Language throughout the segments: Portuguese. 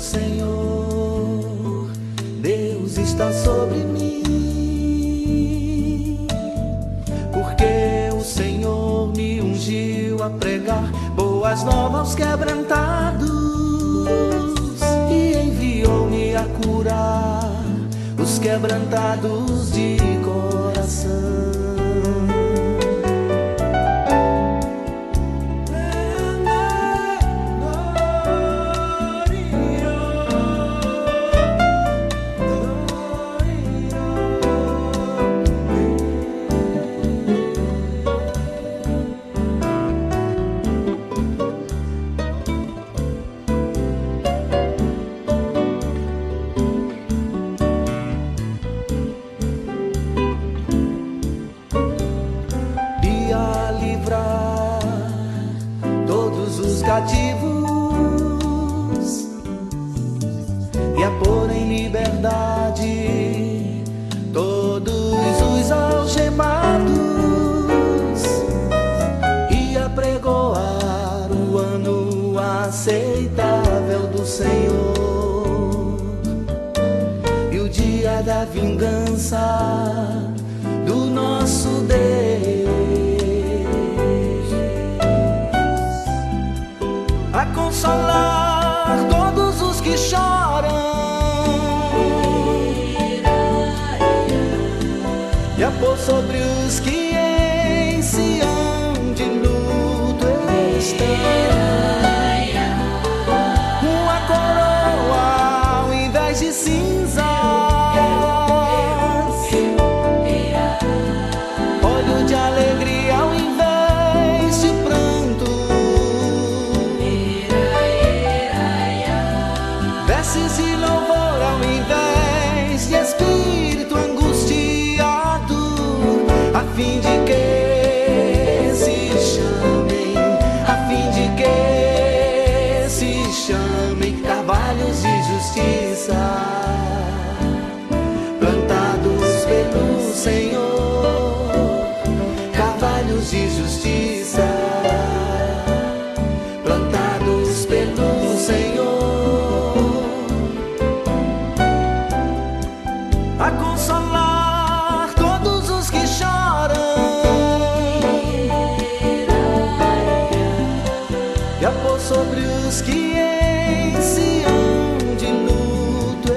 Senhor, Deus está sobre mim, porque o Senhor me ungiu a pregar boas novas aos quebrantados e enviou-me a curar os quebrantados de coração. Cativos e a pôr em liberdade todos os algemados e a pregoar o ano aceitável do Senhor e o dia da vingança do nosso Deus, a consolar todos os que choram e a pôr sobre os que em Sião de luto estão uma coroa ao invés de cinzas, óleo de alegria ao invés de pranto, vestes e louvor ao invés de espírito angustiado, a fim de que se chamem, a fim de que se chamem carvalhos de justiça, plantados pelo Senhor, carvalhos de justiça, plantados pelo Senhor, a consolar todos os que choram e a pôr sobre os que em Sião de luto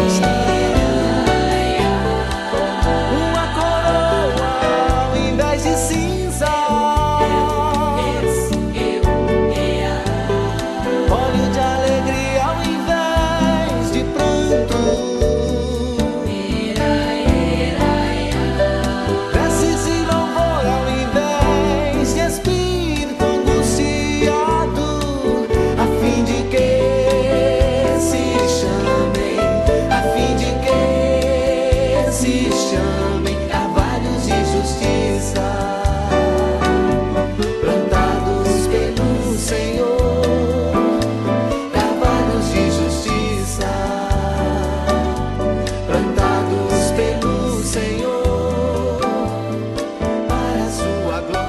estão uma coroa ao invés de cinzas, óleo de alegria ao invés de pranto, vestes e louvor ao invés de espírito angustiado, a fim de que se chamem, a fim de que se chamem carvalhos de justiça, plantados pelo Senhor, carvalhos de justiça, plantados pelo Senhor, para a sua glória.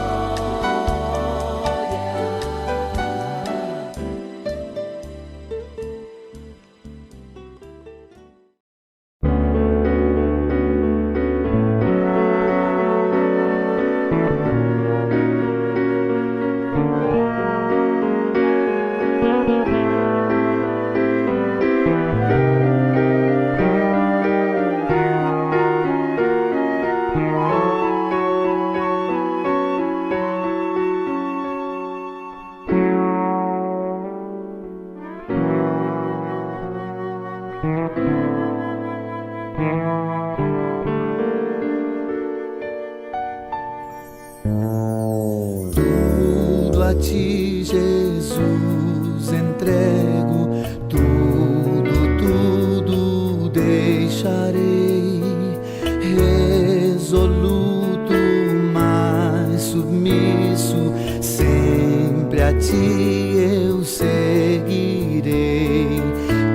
Tudo a ti, Jesus, entrego, tudo deixarei, resoluto, mas submisso, sempre a ti eu seguirei.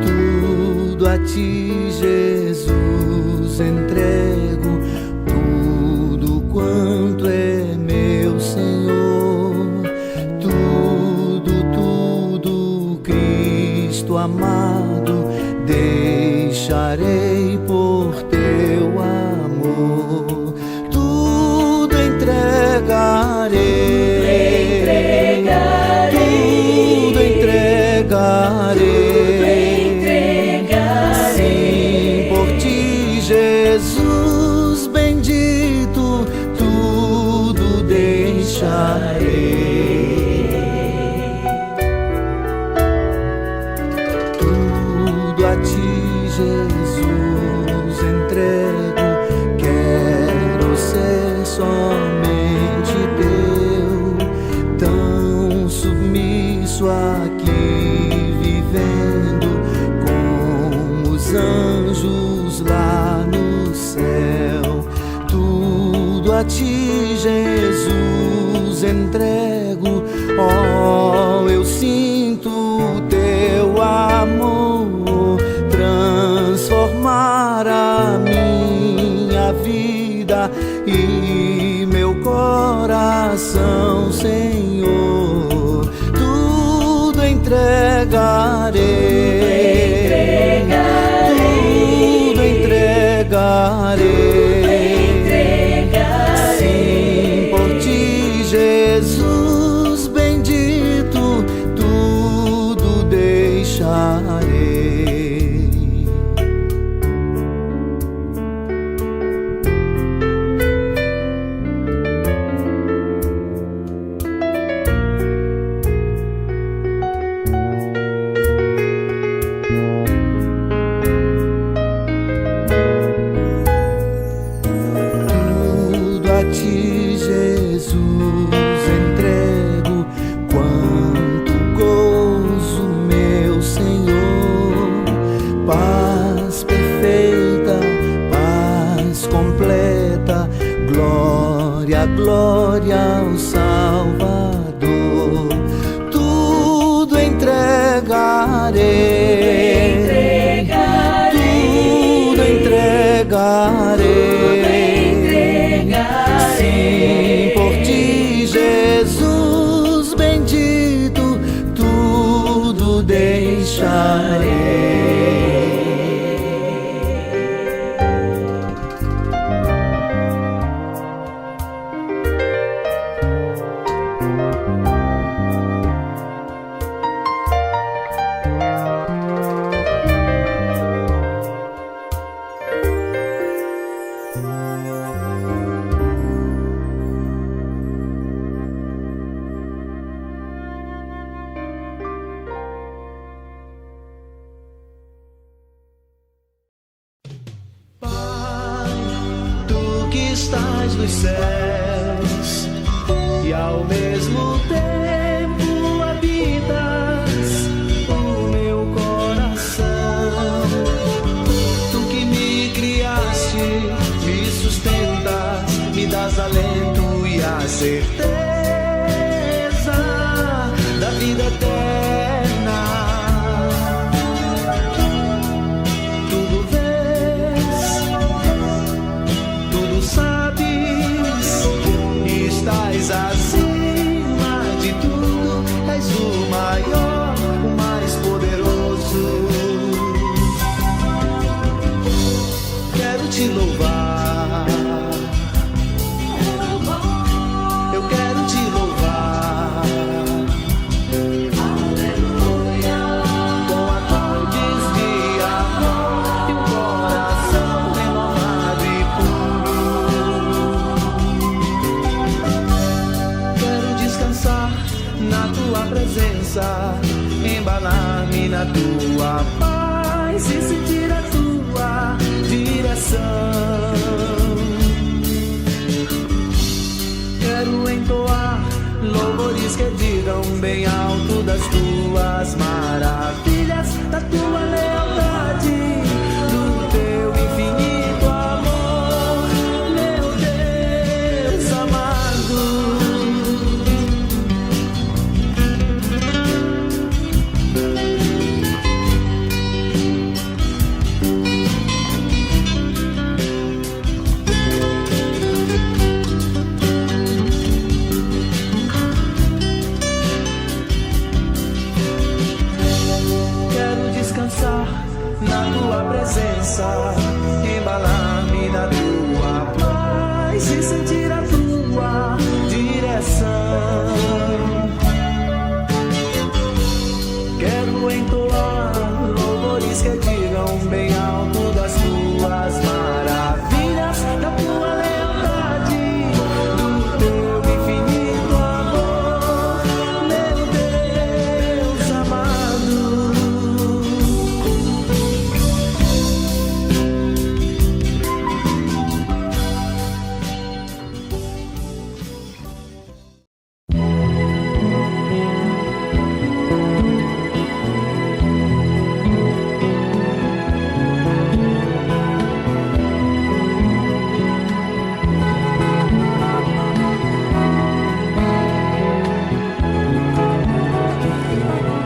Tudo a ti, Jesus, entrego, tudo quanto é meu, Senhor, tudo, Cristo amado, deixarei por teu amor, tudo entregarei, tudo entregarei, sim, por ti, Jesus bendito, tudo deixarei. A ti, Jesus, entrego. Quero ser somente teu, tão submisso aqui, vivendo com os anjos lá no céu. Tudo a ti, Jesus, entrego. Oh, eu sinto o teu amor transformar a minha vida e meu coração, Senhor, tudo entregarei, tudo entregarei, sim, por ti, Jesus bendito, tudo deixarei. A ti, Jesus, entrego. Quanto gozo, meu Senhor, paz perfeita, paz completa, glória, glória ao Salvador, tudo entregarei, tudo entregarei. Sim, por ti, Jesus bendito, tudo deixarei. Estás nos céus e ao mesmo tempo habitas o meu coração. Tu que me criaste, me sustentas, me das alento e a certeza da vida eterna. Tudo vês, tudo sabes, estás acima de tudo, és o maior, o mais poderoso. Quero te louvar, eu quero te louvar, aleluia, com acordes de amor e um coração renovado e puro. Quero descansar na tua presença, embalar-me na tua paz e sentir a tua direção. Quero entoar louvores que digam bem alto das tuas maravilhas, da tua lealdade, do teu infinito amor, meu Deus amado. na tua presença, embalar-me na tua paz e sentir a tua direção. Quero entoar louvores que digam bem alto das tuas maravilhas, da tua lealdade, do teu infinito amor, meu Deus amado.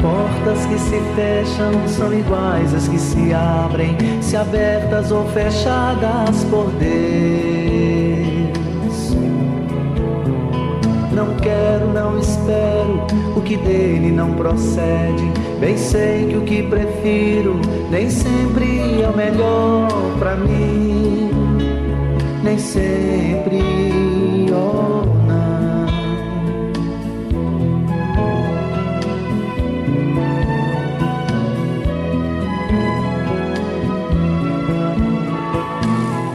Portas que se fecham são iguais às que se abrem, se abertas ou fechadas por Deus. Não quero, não espero o que dele não procede. Bem sei que o que prefiro nem sempre é o melhor pra mim. Nem sempre, oh não.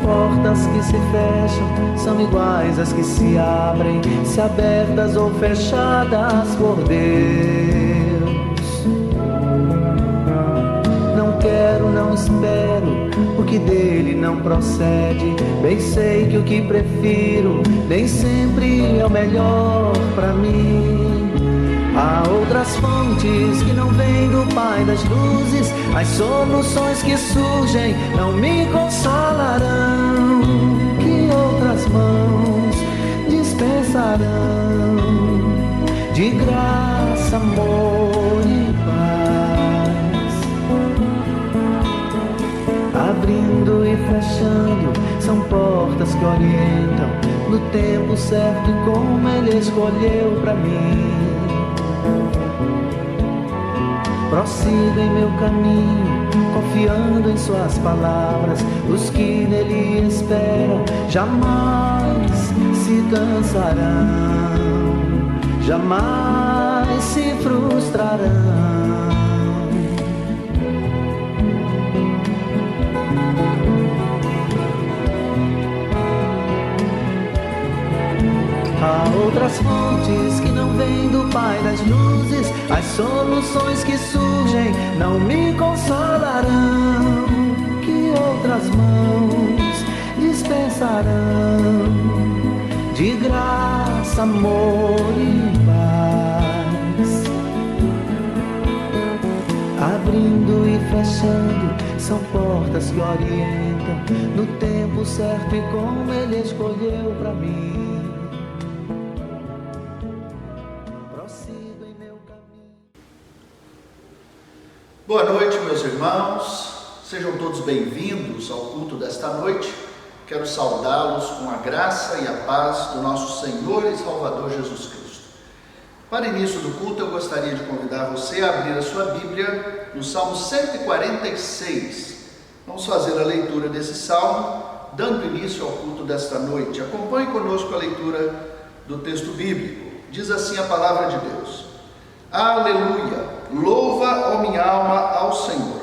Portas que se fecham são iguais às que se abrem, se abertas ou fechadas por Deus. Não quero, não espero o que dele não procede. Bem sei que o que prefiro nem sempre é o melhor pra mim. Há outras fontes que não vêm do Pai das luzes. As soluções que surgem não me consolarão. Que outras mãos dispensarão de graça, amor e paz. Abrindo e fechando são portas que orientam no tempo certo e como Ele escolheu pra mim. Prossigo em meu caminho, confiando em suas palavras. Os que nele esperam jamais se cansarão, jamais se frustrarão. Há outras fontes que não vêm do Pai das luzes. As soluções que surgem não me consolarão. Que outras mãos dispensarão de graça, amor e paz. Abrindo e fechando são portas que orientam no tempo certo e como Ele escolheu pra mim. Boa noite, meus irmãos, sejam todos bem-vindos ao culto desta noite. Quero saudá-los com a graça e a paz do nosso Senhor e Salvador Jesus Cristo. Para início do culto, eu gostaria de convidar você a abrir a sua Bíblia no Salmo 146. Vamos fazer a leitura desse salmo, dando início ao culto desta noite. Acompanhe conosco a leitura do texto bíblico. Diz assim a palavra de Deus: Aleluia! Louva, ó minha alma, ao Senhor.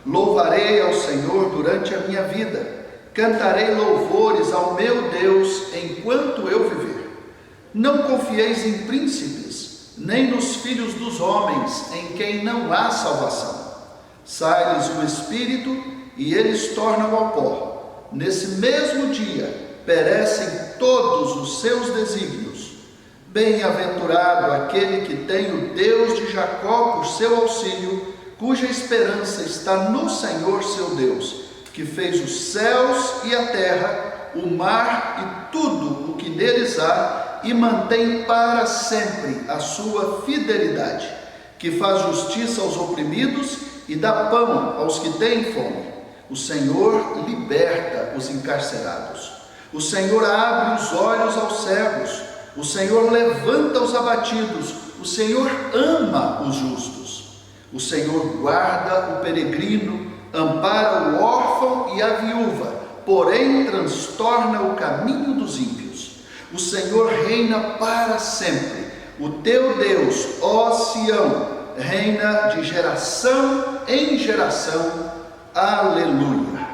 Louvarei ao Senhor durante a minha vida. Cantarei louvores ao meu Deus enquanto eu viver. Não confieis em príncipes, nem nos filhos dos homens, em quem não há salvação. Sai-lhes o espírito e eles tornam ao pó. Nesse mesmo dia perecem todos os seus desígnios. Bem-aventurado aquele que tem o Deus de Jacó por seu auxílio, cuja esperança está no Senhor seu Deus, que fez os céus e a terra, o mar e tudo o que neles há, e mantém para sempre a sua fidelidade, que faz justiça aos oprimidos e dá pão aos que têm fome. O Senhor liberta os encarcerados. O Senhor abre os olhos aos cegos. O Senhor levanta os abatidos, o Senhor ama os justos. O Senhor guarda o peregrino, ampara o órfão e a viúva, porém transtorna o caminho dos ímpios. O Senhor reina para sempre. O teu Deus, ó Sião, reina de geração em geração. Aleluia.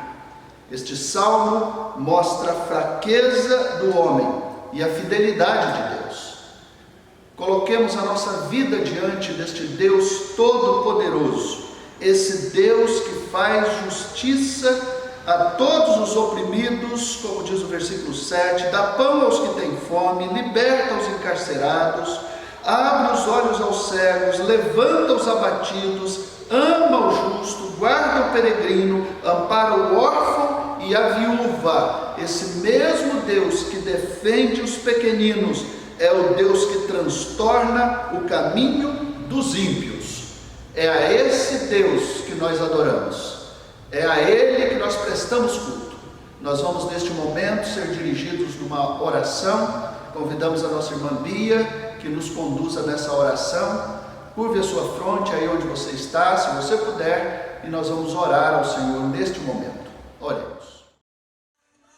Este salmo mostra a fraqueza do homem e a fidelidade de Deus. Coloquemos a nossa vida diante deste Deus Todo-Poderoso, esse Deus que faz justiça a todos os oprimidos, como diz o versículo 7, dá pão aos que têm fome, liberta os encarcerados, abre os olhos aos cegos, levanta os abatidos, ama o justo, guarda o peregrino, ampara o órfão e a viúva. Esse mesmo Deus que defende os pequeninos é o Deus que transtorna o caminho dos ímpios. É a esse Deus que nós adoramos. É a Ele que nós prestamos culto. Nós vamos neste momento ser dirigidos numa oração. Convidamos a nossa irmã Bia que nos conduza nessa oração. Curve a sua fronte aí onde você está, se você puder, e nós vamos orar ao Senhor neste momento. Oremos.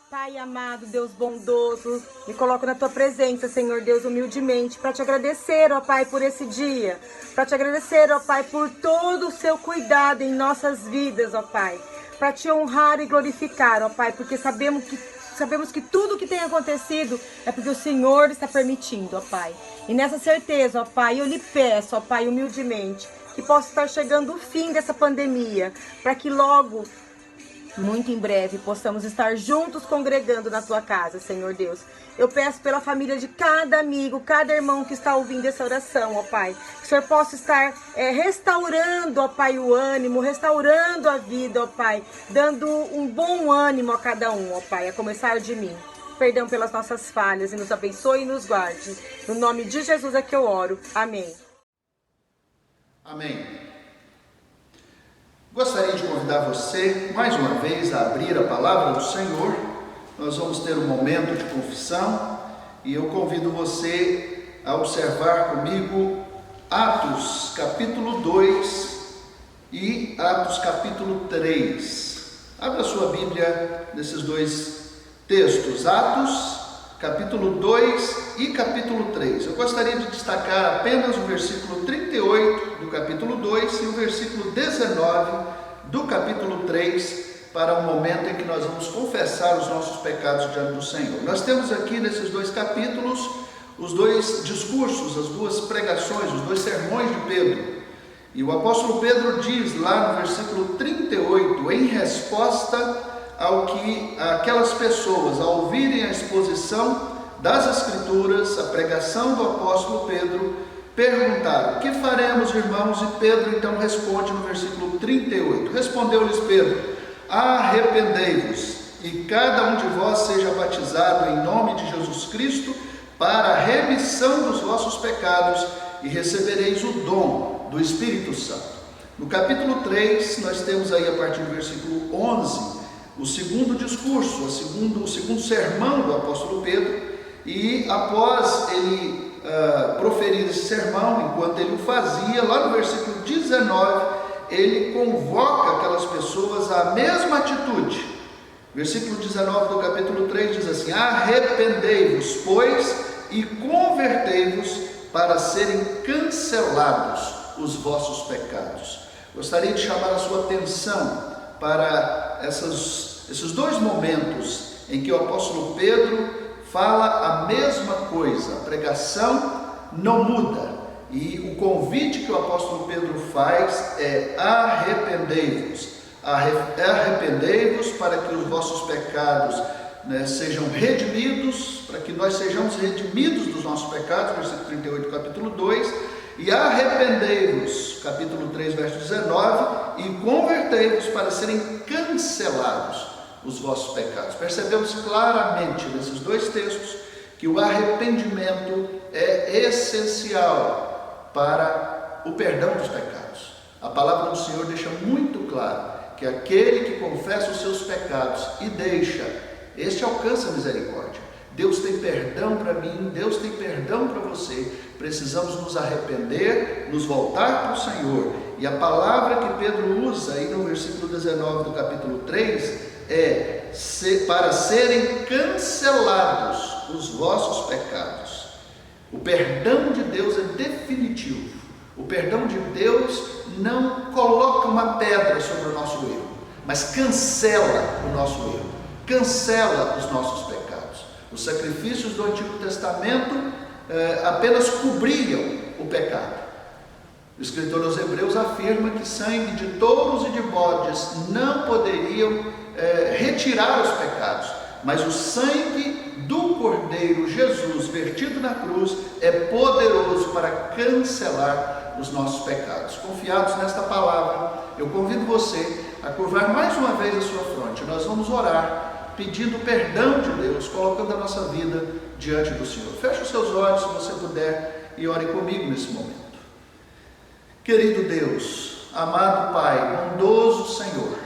Pai amado, Deus bondoso, me coloco na Tua presença, Senhor Deus, humildemente, para Te agradecer, ó Pai, por esse dia, para Te agradecer, ó Pai, por todo o Seu cuidado em nossas vidas, ó Pai, para Te honrar e glorificar, ó Pai, porque sabemos que tudo que tem acontecido é porque o Senhor está permitindo, ó Pai. E nessa certeza, ó Pai, eu lhe peço, ó Pai, humildemente, que possa estar chegando o fim dessa pandemia, para que logo, muito em breve, possamos estar juntos congregando na Tua casa, Senhor Deus. Eu peço pela família de cada amigo, cada irmão que está ouvindo essa oração, ó Pai. Que o Senhor possa estar restaurando, ó Pai, o ânimo, restaurando a vida, ó Pai. Dando um bom ânimo a cada um, ó Pai, a começar de mim. Perdão pelas nossas falhas e nos abençoe e nos guarde. No nome de Jesus é que eu oro. Amém. Amém. Gostaria de convidar você, mais uma vez, a abrir a palavra do Senhor. Nós vamos ter um momento de confissão e eu convido você a observar comigo Atos capítulo 2 e Atos capítulo 3. Abra sua Bíblia nesses dois textos, Atos capítulo 2 e capítulo 3. Eu gostaria de destacar apenas o versículo 38 do capítulo 2 e o versículo 19 do capítulo 3 para o momento em que nós vamos confessar os nossos pecados diante do Senhor. Nós temos aqui nesses dois capítulos os dois discursos, as duas pregações, os dois sermões de Pedro. E o apóstolo Pedro diz lá no versículo 38, em resposta ao que aquelas pessoas, ao ouvirem a exposição das Escrituras, a pregação do apóstolo Pedro, perguntaram: que faremos, irmãos? E Pedro então responde no versículo 38. Respondeu-lhes Pedro: arrependei-vos, e cada um de vós seja batizado em nome de Jesus Cristo para a remissão dos vossos pecados, e recebereis o dom do Espírito Santo. No capítulo 3, nós temos aí a partir do versículo 11, o segundo discurso, o segundo sermão do apóstolo Pedro, e após ele proferir esse sermão, enquanto ele o fazia, lá no versículo 19, ele convoca aquelas pessoas à mesma atitude. Versículo 19 do capítulo 3 diz assim: arrependei-vos, pois, e convertei-vos para serem cancelados os vossos pecados. Gostaria de chamar a sua atenção para esses dois momentos em que o apóstolo Pedro fala a mesma coisa. A pregação não muda, e o convite que o apóstolo Pedro faz é: arrependei-vos. Arrependei-vos para que os vossos pecados sejam redimidos, para que nós sejamos redimidos dos nossos pecados, versículo 38 do capítulo 2, e arrependei-vos, capítulo 3, verso 19, e convertei-vos para serem cancelados os vossos pecados. Percebemos claramente nesses dois textos que o arrependimento é essencial para o perdão dos pecados. A palavra do Senhor deixa muito claro que aquele que confessa os seus pecados e deixa, este alcança a misericórdia. Deus tem perdão para mim, Deus tem perdão para você. Precisamos nos arrepender, nos voltar para o Senhor. E a palavra que Pedro usa aí no versículo 19 do capítulo 3 é para serem cancelados os vossos pecados. O perdão de Deus é definitivo. O perdão de Deus não coloca uma pedra sobre o nosso erro, mas cancela o nosso erro, cancela os nossos pecados. Os sacrifícios do Antigo Testamento apenas cobriam o pecado. O escritor aos Hebreus afirma que sangue de touros e de bodes não poderiam retirar os pecados, mas o sangue do Cordeiro Jesus vertido na cruz é poderoso para cancelar os nossos pecados. Confiados nesta palavra, eu convido você a curvar mais uma vez a sua fronte. Nós vamos orar pedindo perdão de Deus, colocando a nossa vida diante do Senhor. Feche os seus olhos, se você puder, e ore comigo nesse momento. Querido Deus, amado Pai, bondoso Senhor,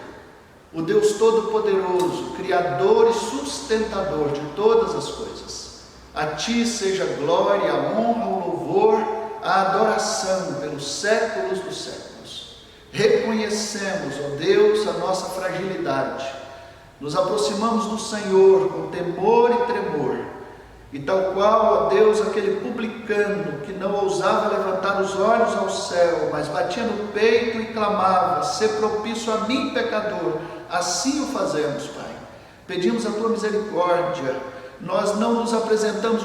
o Deus Todo-Poderoso, Criador e sustentador de todas as coisas, a Ti seja a glória, a honra, o louvor, a adoração pelos séculos dos séculos. Reconhecemos, ó Deus, a nossa fragilidade, nos aproximamos do Senhor com temor e tremor, e tal qual, ó Deus, aquele publicano que não ousava levantar os olhos ao céu, mas batia no peito e clamava: "Sê propício a mim, pecador", assim o fazemos, Pai. Pedimos a Tua misericórdia. Nós não nos apresentamos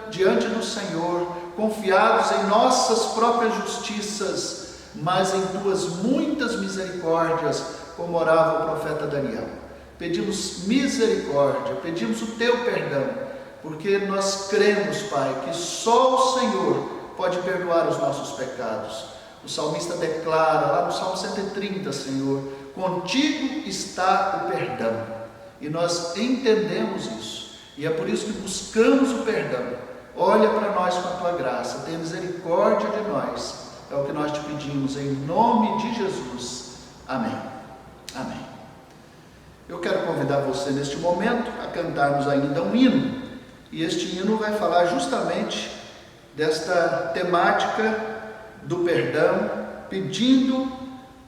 diante do Senhor confiados em nossas próprias justiças, mas em Tuas muitas misericórdias, como orava o profeta Daniel. Pedimos misericórdia, pedimos o Teu perdão, porque nós cremos, Pai, que só o Senhor pode perdoar os nossos pecados. O salmista declara lá no Salmo 130, Senhor: "Contigo está o perdão", e nós entendemos isso, e é por isso que buscamos o perdão. Olha para nós com a Tua graça, tenha misericórdia de nós, é o que nós te pedimos, em nome de Jesus, amém. Amém. Eu quero convidar você neste momento a cantarmos ainda um hino, e este hino vai falar justamente desta temática do perdão,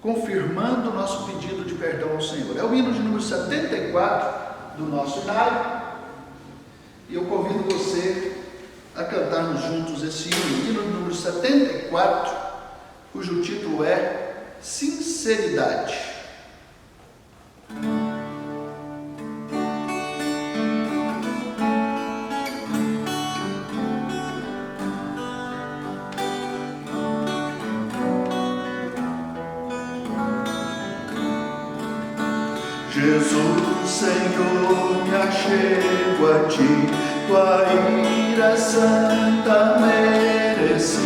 confirmando o nosso pedido de perdão ao Senhor. É o hino de número 74 do nosso hinário, e eu convido você a cantarmos juntos esse hino de número 74, cujo título é Sinceridade. Jesus, Senhor, me achego a Ti, Tua ira santa mereci,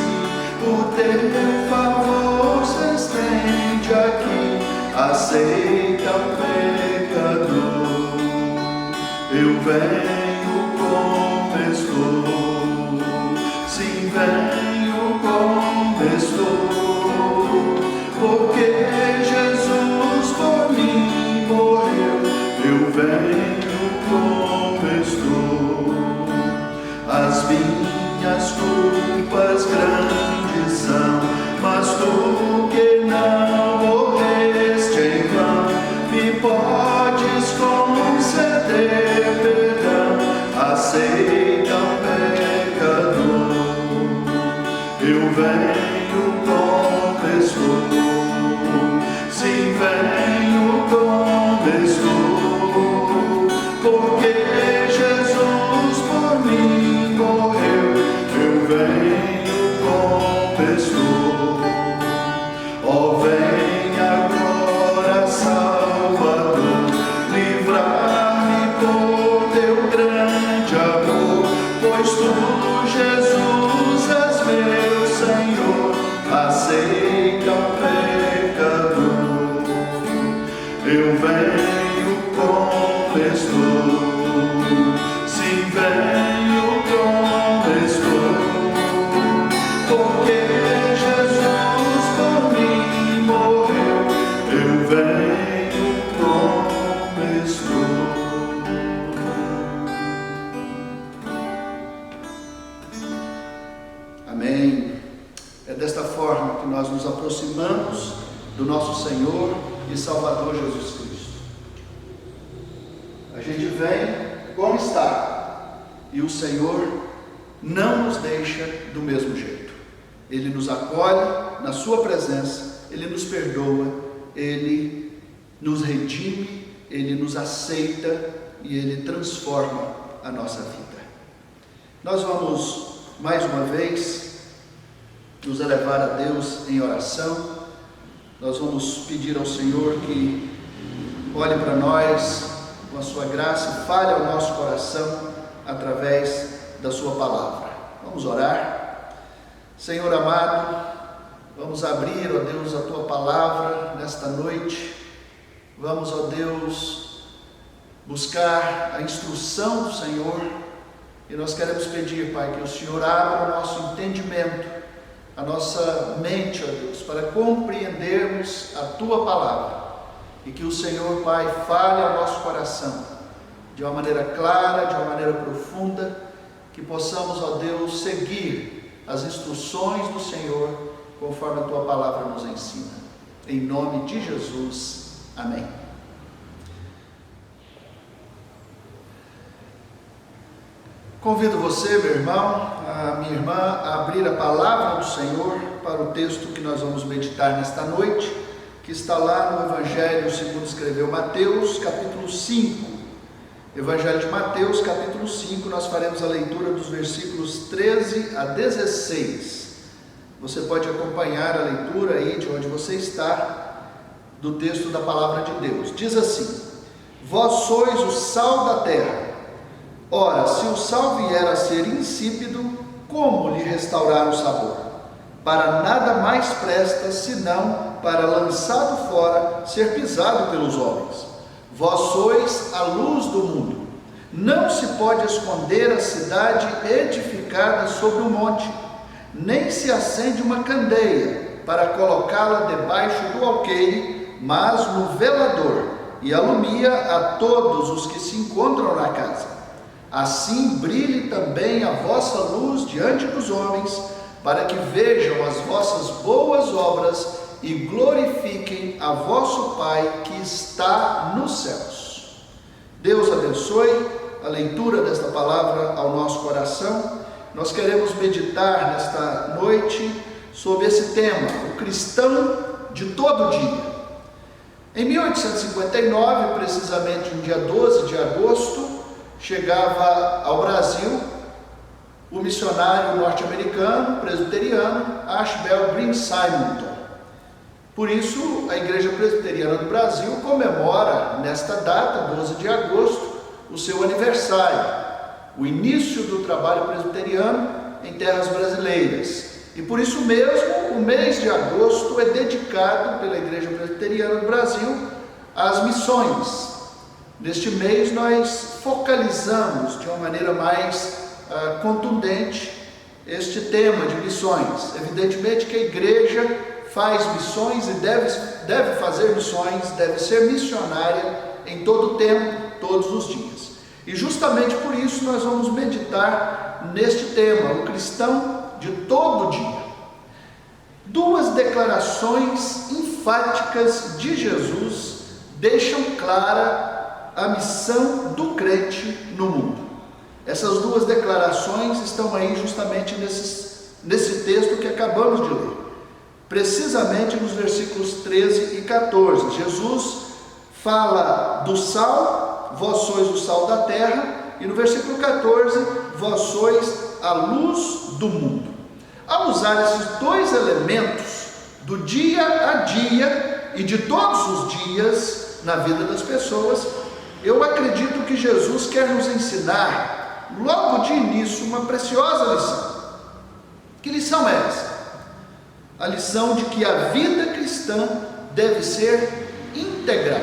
o Teu favor se estende aqui, aceita o pecador. Eu venho como estou, sim, venho como estou, porque Jesus por mim morreu. Eu venho como estou, as minhas culpas grandes são, mas Tu que não morreste em vão, me podes conceder perdão, aceita o pecador. Eu venho como estou, sim, venho como estou, porque Jesus por mim morreu. Eu venho como estou, ó, vem agora, Salvador, livrar-me por Teu grande amor, pois Tu, Jesus, és meu Senhor, aceita o pecador. Eu venho como estou, sim, venho como estou, porque Jesus por mim morreu. Eu venho como estou. nos aproximamos do nosso Senhor e Salvador Jesus Cristo. A gente vem como está, e o Senhor não nos deixa do mesmo jeito. Ele nos acolhe na sua presença, Ele nos perdoa, Ele nos redime, Ele nos aceita e Ele transforma a nossa vida. Nós vamos mais uma vez nos elevar a Deus em oração. Nós vamos pedir ao Senhor que olhe para nós com a sua graça e fale ao nosso coração através da sua palavra. Vamos orar. Senhor amado, vamos abrir, ó Deus, a tua palavra nesta noite. Vamos, ó Deus, buscar a instrução do Senhor, e nós queremos pedir, Pai, que o Senhor abra o nosso entendimento, a nossa mente, ó Deus, para compreendermos a tua palavra, e que o Senhor, Pai, fale ao nosso coração de uma maneira clara, de uma maneira profunda, que possamos, ó Deus, seguir as instruções do Senhor conforme a tua palavra nos ensina. Em nome de Jesus, amém. Convido você, meu irmão, a minha irmã, a abrir a palavra do Senhor para o texto que nós vamos meditar nesta noite, que está lá no Evangelho segundo escreveu Mateus, capítulo 5. Evangelho de Mateus, capítulo 5, nós faremos a leitura dos versículos 13 a 16. Você pode acompanhar a leitura aí de onde você está, do texto da palavra de Deus. Diz assim: Vós sois o sal da terra. Ora, se o sal vier a ser insípido, como lhe restaurar o sabor? Para nada mais presta, senão para, lançado fora, ser pisado pelos homens. Vós sois a luz do mundo. Não se pode esconder a cidade edificada sobre um monte, nem se acende uma candeia para colocá-la debaixo do alqueire, mas no velador, e alumia a todos os que se encontram na casa. Assim brilhe também a vossa luz diante dos homens, para que vejam as vossas boas obras e glorifiquem a vosso Pai que está nos céus. Deus abençoe a leitura desta palavra ao nosso coração. Nós queremos meditar nesta noite sobre esse tema, o cristão de todo dia. Em 1859, precisamente no dia 12 de agosto, chegava ao Brasil o missionário norte-americano, presbiteriano, Ashbel Green Simonton. Por isso, a Igreja Presbiteriana do Brasil comemora, nesta data, 12 de agosto, o seu aniversário, o início do trabalho presbiteriano em terras brasileiras. E por isso mesmo, o mês de agosto é dedicado pela Igreja Presbiteriana do Brasil às missões. Neste mês nós focalizamos de uma maneira mais contundente este tema de missões. Evidentemente que a igreja faz missões e deve fazer missões, deve ser missionária em todo o tempo, todos os dias. E justamente por isso nós vamos meditar neste tema, o cristão de todo dia. Duas declarações enfáticas de Jesus deixam clara a missão do crente no mundo. Essas duas declarações estão aí justamente nesse texto que acabamos de ler. Precisamente nos versículos 13 e 14. Jesus fala do sal, vós sois o sal da terra, e no versículo 14, vós sois a luz do mundo. Ao usar esses dois elementos do dia a dia e de todos os dias na vida das pessoas, eu acredito que Jesus quer nos ensinar, logo de início, uma preciosa lição. Que lição é essa? A lição de que a vida cristã deve ser integral.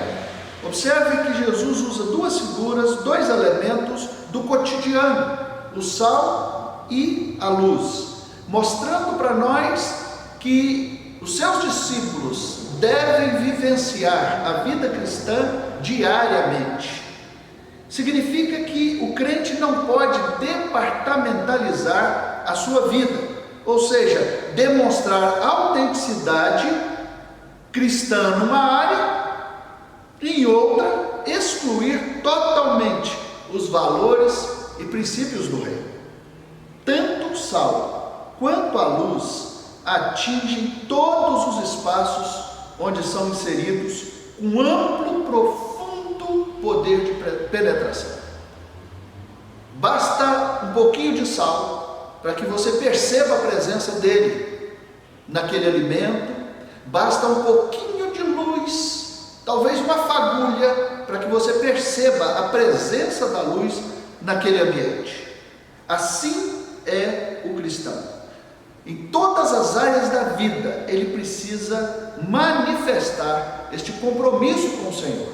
Observe que Jesus usa duas figuras, dois elementos do cotidiano, o sal e a luz, mostrando para nós que os seus discípulos devem vivenciar a vida cristã diariamente. Significa que o crente não pode departamentalizar a sua vida, ou seja, demonstrar autenticidade cristã numa área, e em outra, excluir totalmente os valores e princípios do reino. Tanto o sal quanto a luz atingem todos os espaços onde são inseridos com amplo, profundo poder de penetração. Basta um pouquinho de sal para que você perceba a presença dele naquele alimento, basta um pouquinho de luz, talvez uma fagulha, para que você perceba a presença da luz naquele ambiente. Assim é o cristão. Em todas as áreas da vida, ele precisa manifestar este compromisso com o Senhor.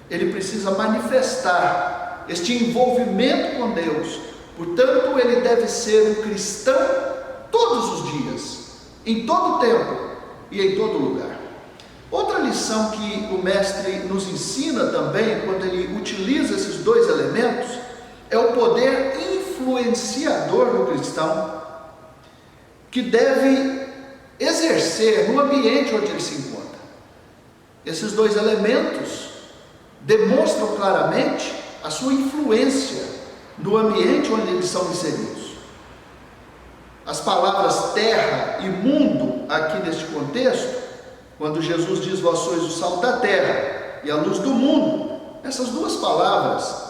Ele precisa manifestar este envolvimento com Deus. Portanto, ele deve ser um cristão todos os dias, em todo tempo e em todo lugar. Outra lição que o mestre nos ensina também, quando ele utiliza esses dois elementos, é o poder influenciador do cristão, que deve exercer no ambiente onde ele se encontra. Esses dois elementos demonstram claramente a sua influência no ambiente onde eles são inseridos. As palavras terra e mundo, aqui neste contexto, quando Jesus diz: vós sois o sal da terra e a luz do mundo, essas duas palavras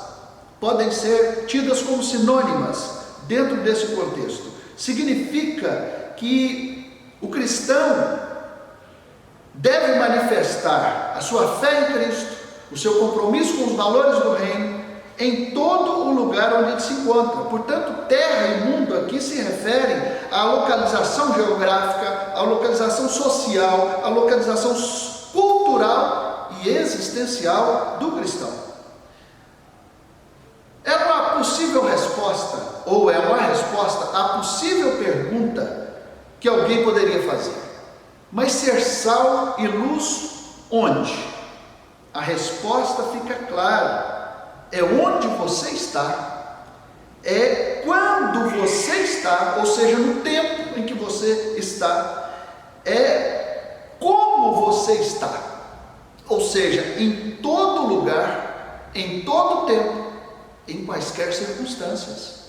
podem ser tidas como sinônimas dentro desse contexto. Significa que o cristão deve manifestar a sua fé em Cristo, o seu compromisso com os valores do reino, em todo o lugar onde ele se encontra. Portanto, terra e mundo aqui se referem à localização geográfica, à localização social, à localização cultural e existencial do cristão. É uma possível resposta, ou é uma resposta à possível pergunta que alguém poderia fazer: mas ser sal e luz onde? A resposta fica clara: é onde você está, é quando você está, ou seja, no tempo em que você está, é como você está, ou seja, em todo lugar, em todo tempo, em quaisquer circunstâncias.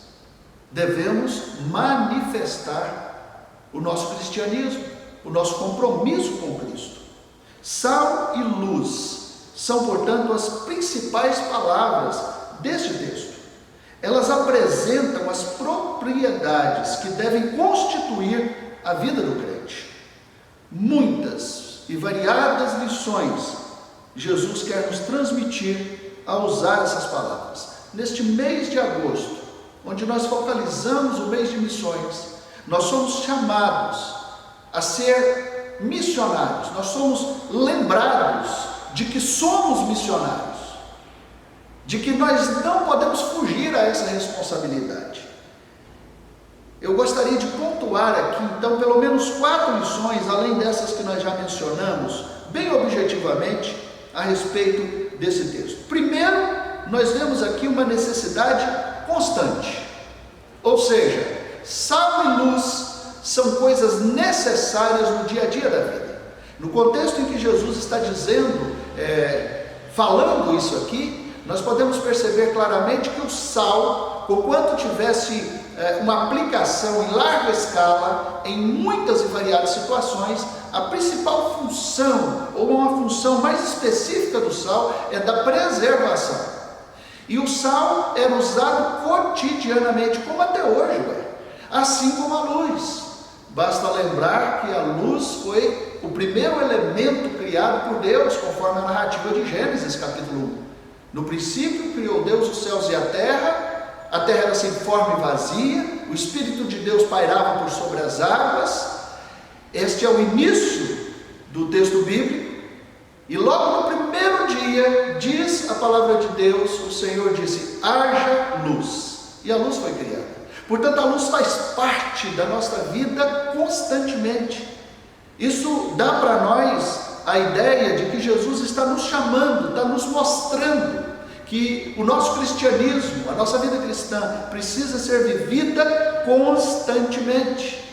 Devemos manifestar o nosso cristianismo, o nosso compromisso com Cristo. Sal e luz são, portanto, as principais palavras deste texto. Elas apresentam as propriedades que devem constituir a vida do crente. Muitas e variadas lições Jesus quer nos transmitir ao usar essas palavras. Neste mês de agosto, onde nós focalizamos o mês de missões, nós somos chamados a ser missionários, nós somos lembrados de que somos missionários, de que nós não podemos fugir a essa responsabilidade. Eu gostaria de pontuar aqui, então, pelo menos 4 lições, além dessas que nós já mencionamos, bem objetivamente, a respeito desse texto. Primeiro, nós vemos aqui uma necessidade constante, ou seja, sal e luz são coisas necessárias no dia a dia da vida. No contexto em que Jesus está dizendo, falando isso aqui, nós podemos perceber claramente que o sal, conquanto tivesse uma aplicação em larga escala, em muitas e variadas situações, a principal função, ou uma função mais específica do sal, é da preservação. E o sal era usado cotidianamente, como até hoje, assim como a luz. Basta lembrar que a luz foi o primeiro elemento criado por Deus, conforme a narrativa de Gênesis, capítulo 1. No princípio criou Deus os céus e a terra era sem forma e vazia, o Espírito de Deus pairava por sobre as águas. Este é o início do texto bíblico, e logo no primeiro dia, diz a palavra de Deus, o Senhor disse: haja luz, e a luz foi criada. Portanto, a luz faz parte da nossa vida constantemente. Isso dá para nós a ideia de que Jesus está nos chamando, está nos mostrando que o nosso cristianismo, a nossa vida cristã, precisa ser vivida constantemente.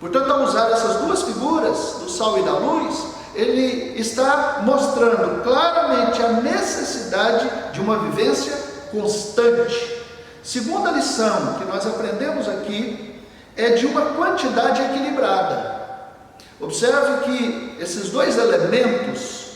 Portanto, ao usar essas duas figuras, do sal e da luz, ele está mostrando claramente a necessidade de uma vivência constante. Segunda lição que nós aprendemos aqui é de uma quantidade equilibrada. Observe que esses dois elementos,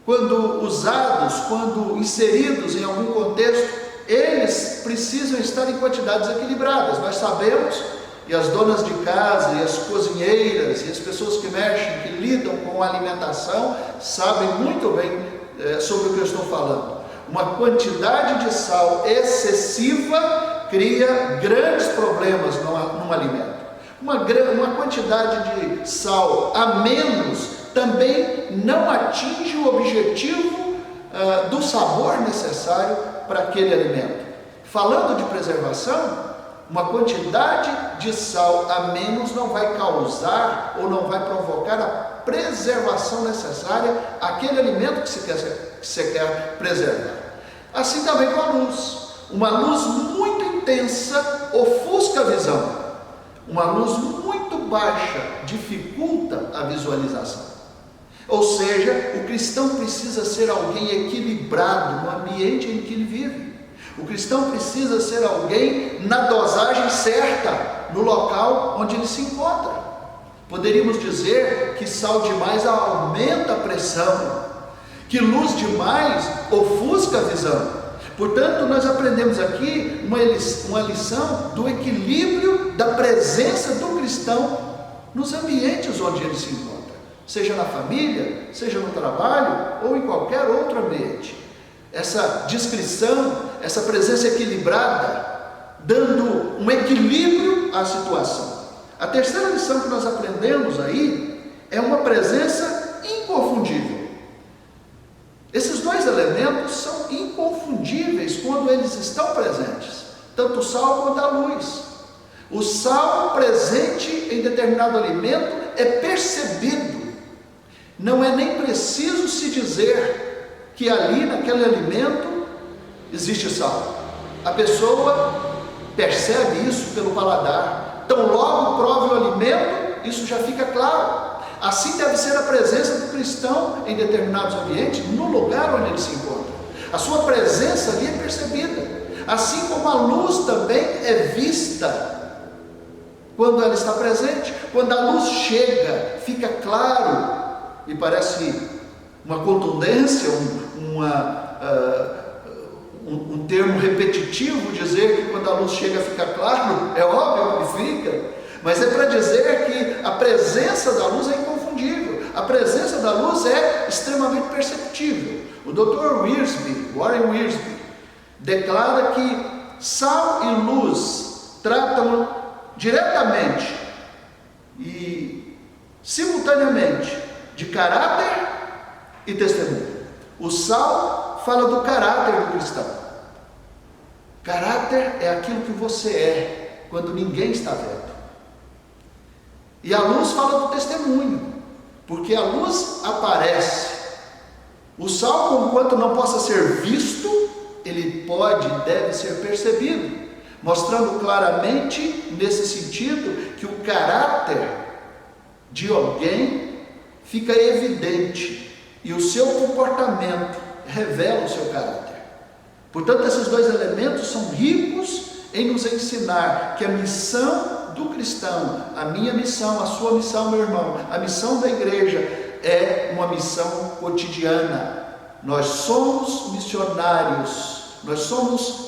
quando usados, quando inseridos em algum contexto, eles precisam estar em quantidades equilibradas. Nós sabemos, e as donas de casa, e as cozinheiras, e as pessoas que mexem, que lidam com a alimentação, sabem muito bem sobre o que eu estou falando. Uma quantidade de sal excessiva cria grandes problemas num alimento. Uma quantidade de sal a menos também não atinge o objetivo do sabor necessário para aquele alimento. Falando de preservação, uma quantidade de sal a menos não vai causar ou não vai provocar a preservação necessária àquele alimento que você quer preservar. Assim também com a luz. Uma luz muito intensa ofusca a visão. Uma luz muito baixa dificulta a visualização. Ou seja, o cristão precisa ser alguém equilibrado no ambiente em que ele vive. O cristão precisa ser alguém na dosagem certa, no local onde ele se encontra. Poderíamos dizer que sal demais aumenta a pressão, que luz demais ofusca a visão. Portanto, nós aprendemos aqui uma lição do equilíbrio da presença do cristão nos ambientes onde ele se encontra, seja na família, seja no trabalho ou em qualquer outro ambiente. Essa descrição, essa presença equilibrada, dando um equilíbrio à situação. A terceira lição que nós aprendemos aí é uma presença inconfundível. Esses dois elementos são inconfundíveis quando eles estão presentes, tanto o sal quanto a luz. O sal presente em determinado alimento é percebido. Não é nem preciso se dizer que ali naquele alimento existe sal. A pessoa percebe isso pelo paladar. Então logo prove o alimento, isso já fica claro. Assim deve ser a presença do cristão em determinados ambientes, no lugar onde ele se encontra. A sua presença ali é percebida. Assim como a luz também é vista quando ela está presente. Quando a luz chega, fica claro, e parece uma contundência, um termo repetitivo dizer que quando a luz chega fica claro, é óbvio que fica, mas é para dizer que a presença da luz é inconfundível, a presença da luz é extremamente perceptível. O Dr. Warren Wiersbe, declara que sal e luz tratam diretamente e simultaneamente de caráter e testemunho. O sal fala do caráter do cristão. Caráter é aquilo que você é quando ninguém está vendo. E a luz fala do testemunho, porque a luz aparece. O sal, conquanto não possa ser visto, ele pode e deve ser percebido, mostrando claramente nesse sentido que o caráter de alguém fica evidente e o seu comportamento revela o seu caráter. Portanto, esses dois elementos são ricos em nos ensinar que a missão do cristão, a minha missão, a sua missão, meu irmão, a missão da igreja é uma missão cotidiana. Nós somos missionários, nós somos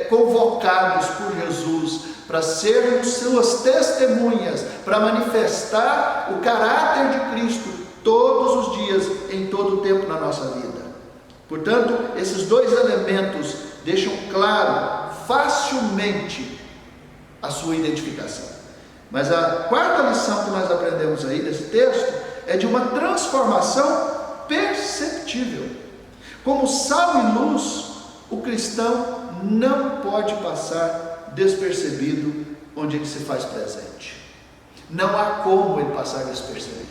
convocados por Jesus para sermos suas testemunhas, para manifestar o caráter de Cristo todos os dias, em todo o tempo na nossa vida. Portanto, esses dois elementos deixam claro facilmente a sua identificação. Mas a quarta lição que nós aprendemos aí desse texto é de uma transformação perceptível. Como sal e luz, o cristão não pode passar despercebido onde ele se faz presente. Não há como ele passar despercebido.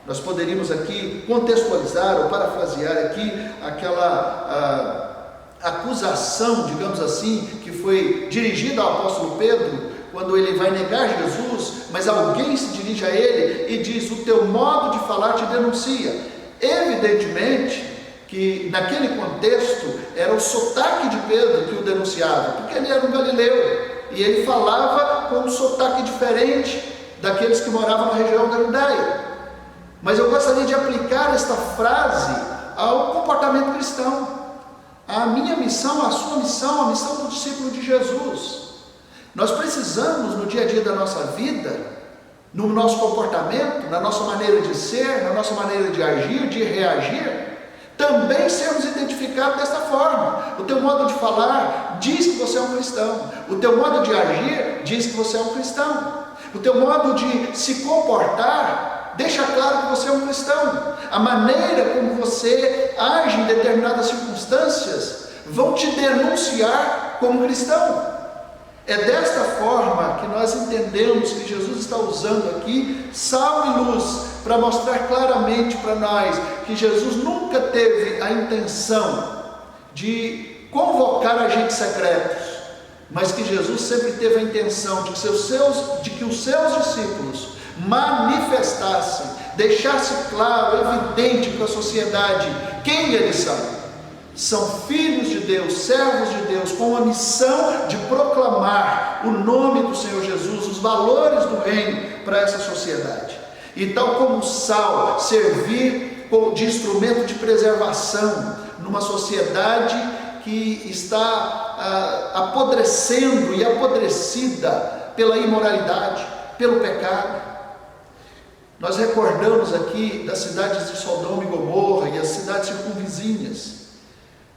Nós poderíamos aqui contextualizar ou parafrasear aqui aquela acusação, digamos assim, que foi dirigida ao apóstolo Pedro, quando ele vai negar Jesus, mas alguém se dirige a ele e diz: o teu modo de falar te denuncia. Evidentemente que naquele contexto era o sotaque de Pedro que o denunciava, porque ele era um galileu e ele falava com um sotaque diferente daqueles que moravam na região da Judéia. Mas eu gostaria de aplicar esta frase ao comportamento cristão, à minha missão, à sua missão, à missão do discípulo de Jesus. Nós precisamos no dia a dia da nossa vida, no nosso comportamento, na nossa maneira de ser, na nossa maneira de agir, de reagir, também sermos identificados desta forma. O teu modo de falar diz que você é um cristão. O teu modo de agir diz que você é um cristão. O teu modo de se comportar deixa claro que você é um cristão. A maneira como você age em determinadas circunstâncias vão te denunciar como cristão. É desta forma que nós entendemos que Jesus está usando aqui sal e luz para mostrar claramente para nós que Jesus nunca teve a intenção de convocar agentes secretos, mas que Jesus sempre teve a intenção de que os seus discípulos manifestassem, deixassem claro, evidente para a sociedade quem eles são. São filhos de Deus, servos de Deus, com a missão de proclamar o nome do Senhor Jesus, os valores do reino para essa sociedade. E tal como o sal servir de instrumento de preservação numa sociedade que está apodrecendo e apodrecida pela imoralidade, pelo pecado. Nós recordamos aqui das cidades de Sodoma e Gomorra e as cidades circunvizinhas.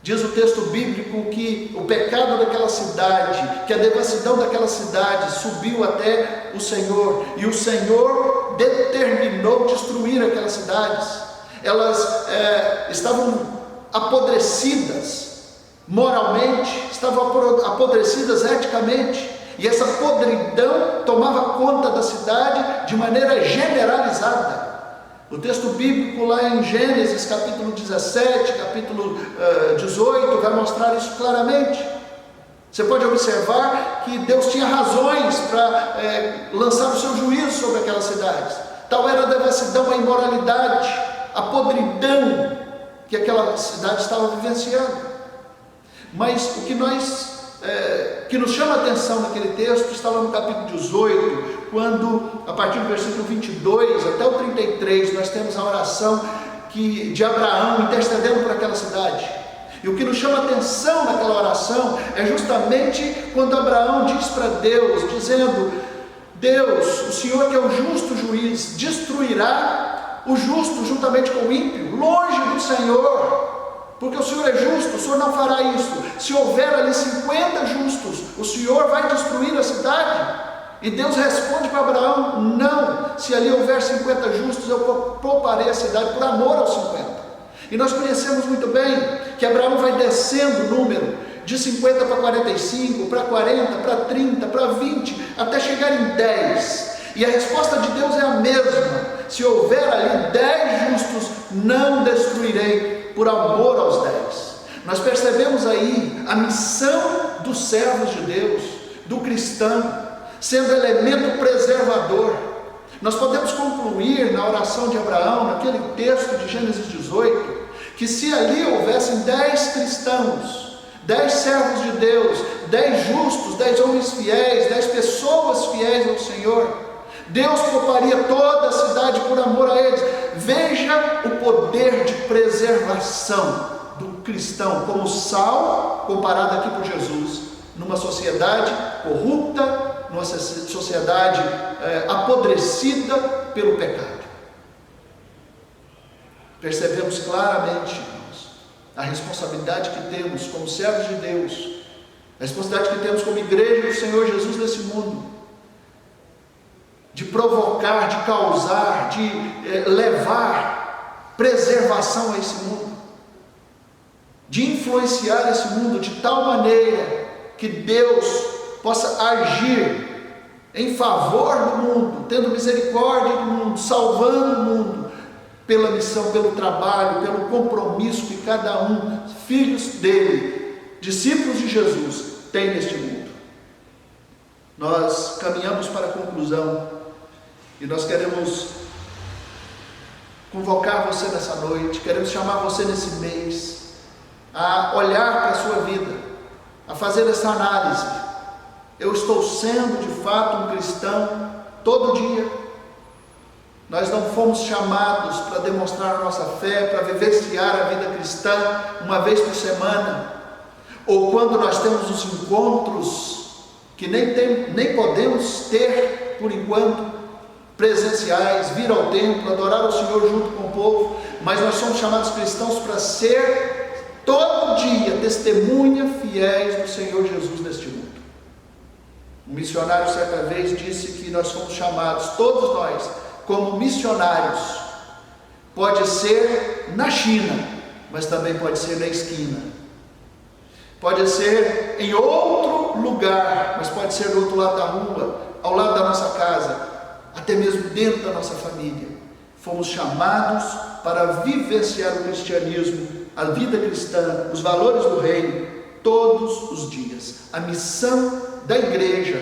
Diz o texto bíblico que o pecado daquela cidade, que a devassidão daquela cidade subiu até o Senhor, e o Senhor determinou destruir aquelas cidades. Elas estavam apodrecidas moralmente, estavam apodrecidas eticamente, e essa podridão tomava conta da cidade de maneira generalizada. O texto bíblico lá em Gênesis capítulo 17, capítulo 18, vai mostrar isso claramente. Você pode observar que Deus tinha razões para lançar o seu juízo sobre aquelas cidades. Tal era a devassidão, a imoralidade, a podridão que aquela cidade estava vivenciando. Mas o que nos chama a atenção naquele texto está lá no capítulo 18, quando, a partir do versículo 22 até o 33, nós temos a oração de Abraão intercedendo por aquela cidade. E o que nos chama a atenção naquela oração é justamente quando Abraão diz para Deus, dizendo: Deus, o Senhor que é o justo juiz, destruirá o justo juntamente com o ímpio, longe do Senhor. Porque o Senhor é justo, o Senhor não fará isso. Se houver ali 50 justos, o Senhor vai destruir a cidade? E Deus responde para Abraão: não, se ali houver 50 justos, eu pouparei a cidade por amor aos 50. E nós conhecemos muito bem que Abraão vai descendo o número de 50 para 45, para 40, para 30, para 20, até chegar em 10. E a resposta de Deus é a mesma: se houver ali 10 justos, não destruirei por amor aos 10. Nós percebemos aí a missão dos servos de Deus, do cristão, sendo elemento preservador. Nós podemos concluir na oração de Abraão, naquele texto de Gênesis 18, que se ali houvessem 10 cristãos, 10 servos de Deus, 10 justos, 10 homens fiéis, 10 pessoas fiéis ao Senhor, Deus pouparia toda a cidade por amor a eles. Veja o poder de preservação do cristão como sal, comparado aqui por Jesus, numa sociedade corrupta, numa sociedade apodrecida pelo pecado. Percebemos claramente, irmãos, a responsabilidade que temos como servos de Deus, a responsabilidade que temos como igreja do Senhor Jesus nesse mundo, de provocar, de causar, de levar preservação a esse mundo, de influenciar esse mundo de tal maneira que Deus possa agir em favor do mundo, tendo misericórdia do mundo, salvando o mundo, pela missão, pelo trabalho, pelo compromisso que cada um, filhos dele, discípulos de Jesus, tem neste mundo. nós caminhamos para a conclusão e nós queremos convocar você nessa noite, queremos chamar você nesse mês a olhar para a sua vida, a fazer essa análise. Eu estou sendo de fato um cristão todo dia? Nós não fomos chamados para demonstrar a nossa fé, para vivenciar a vida cristã uma vez por semana, ou quando nós temos os encontros que nem podemos ter por enquanto, presenciais, vir ao templo, adorar o Senhor junto com o povo, mas nós somos chamados cristãos para ser todo dia testemunha fiéis do Senhor Jesus neste mundo. Um missionário certa vez disse que nós fomos chamados, todos nós, como missionários. Pode ser na China, mas também pode ser na esquina. Pode ser em outro lugar, mas pode ser do outro lado da rua, ao lado da nossa casa, até mesmo dentro da nossa família. Fomos chamados para vivenciar o cristianismo, a vida cristã, os valores do reino, todos os dias. A missão da igreja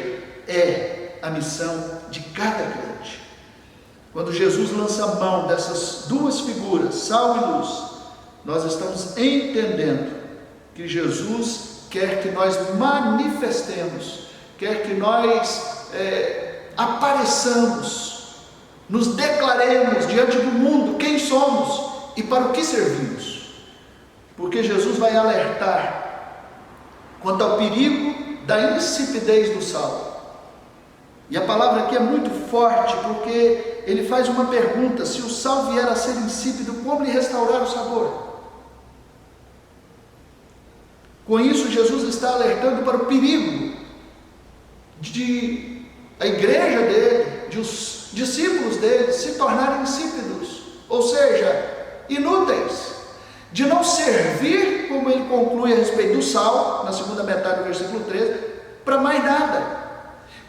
é a missão de cada crente. Quando Jesus lança a mão dessas duas figuras, sal e luz, nós estamos entendendo que Jesus quer que nós manifestemos, quer que nós apareçamos, nos declaremos diante do mundo quem somos e para o que servimos, porque Jesus vai alertar quanto ao perigo da insipidez do sal. E a palavra aqui é muito forte, porque ele faz uma pergunta: se o sal vier a ser insípido, como lhe restaurar o sabor? Com isso, Jesus está alertando para o perigo de a igreja dele, de os discípulos dele se tornarem insípidos, ou seja, inúteis, de não servir, como ele conclui a respeito do sal, na segunda metade do versículo 13, para mais nada.